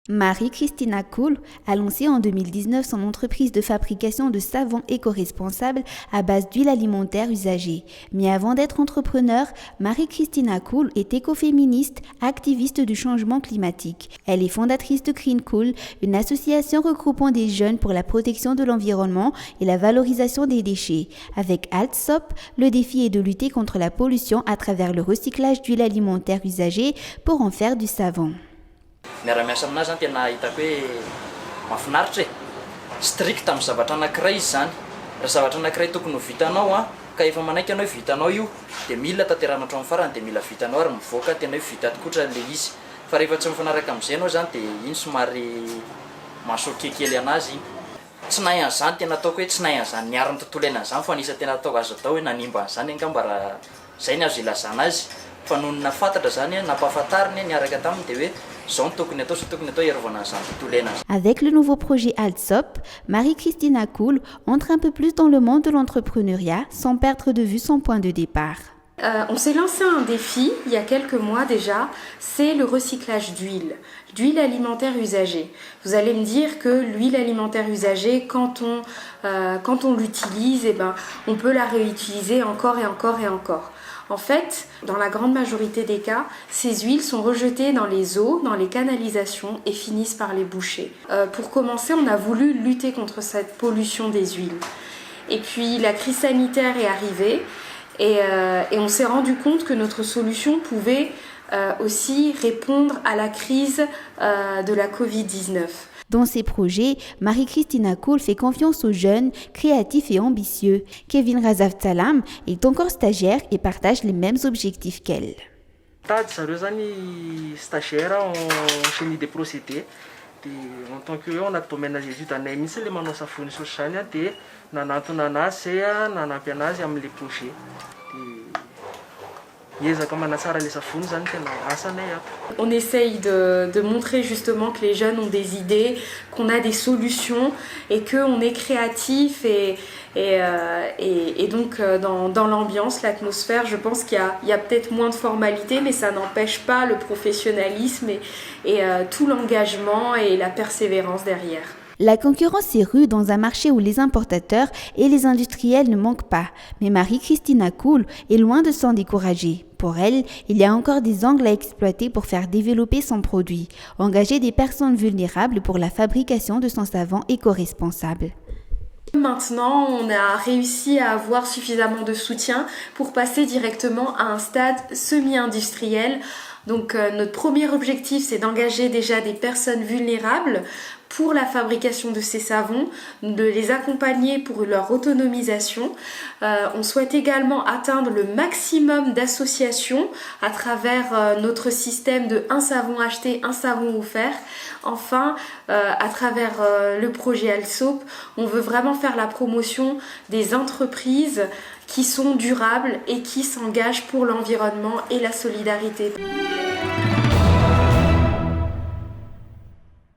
Marie-Christina Cool a lancé en 2019 son entreprise de fabrication de savon éco-responsable à base d'huile alimentaire usagée. Mais avant d'être entrepreneur, Marie-Christina Cool est écoféministe, activiste du changement climatique. Elle est fondatrice de Green Cool, une association regroupant des jeunes pour la protection de l'environnement et la valorisation des déchets. Avec Altsop, le défi est de lutter contre la pollution à travers le recyclage d'huile alimentaire usagée pour en faire du savon. Miara-miasa aminazy zany tena hitako hoe mahafinaritra strict amin'ny zavatra anankiray izy zany. Raha zavatra anankiray tokony ho vitanao ka efa manaiky anao vitanao io dia mila tanterana hatramin'ny farany dia mila vitanao ary mivoaka tena hoe vita tokotra le izy. Fa rehefa tsy mifanaraka amin'izay anao zany dia iny somary mahasoakekely anazy iny. Tsy nahy an'izany tena ataoko hoe tsy nahy an'izany niariny tontolo iainan'izany fa anisany tena ataoko azo atao hoe nanimba an'izany angamba raha izay ny azo ilazana azy. Fa noho ny nafantatra zany nampahafantariny niaraka taminy dia hoe Avec le nouveau projet Altsop, Marie-Christina Cool entre un peu plus dans le monde de l'entrepreneuriat sans perdre de vue son point de départ. On s'est lancé un défi il y a quelques mois déjà, c'est le recyclage d'huile alimentaire usagée. Vous allez me dire que l'huile alimentaire usagée, quand on l'utilise, on peut la réutiliser encore et encore et encore. En fait, dans la grande majorité des cas, ces huiles sont rejetées dans les eaux, dans les canalisations et finissent par les boucher. Pour commencer, on a voulu lutter contre cette pollution des huiles. Et puis la crise sanitaire est arrivée et on s'est rendu compte que notre solution pouvait aussi répondre à la crise de la Covid-19. Dans ses projets, Marie-Christina Cool fait confiance aux jeunes, créatifs et ambitieux. Kevin Razavtsalam est encore stagiaire et partage les mêmes objectifs qu'elle. En tant que on a domaine des études en émission les manos à fournir sur chaîne de nanantonana c'est nanapianazy am les projets. On essaye de montrer justement que les jeunes ont des idées, qu'on a des solutions et qu'on est créatif et donc dans l'ambiance, l'atmosphère, je pense qu'il y a peut-être moins de formalités, mais ça n'empêche pas le professionnalisme et tout l'engagement et la persévérance derrière. La concurrence est rude dans un marché où les importateurs et les industriels ne manquent pas. Mais Marie-Christina Cool est loin de s'en décourager. Pour elle, il y a encore des angles à exploiter pour faire développer son produit. Engager des personnes vulnérables pour la fabrication de son savon éco-responsable. Maintenant, on a réussi à avoir suffisamment de soutien pour passer directement à un stade semi-industriel. Donc notre premier objectif, c'est d'engager déjà des personnes vulnérables pour la fabrication de ces savons, de les accompagner pour leur autonomisation. On souhaite également atteindre le maximum d'associations à travers notre système de un savon acheté, un savon offert. Enfin, à travers le projet Altsop, on veut vraiment faire la promotion des entreprises qui sont durables et qui s'engagent pour l'environnement et la solidarité.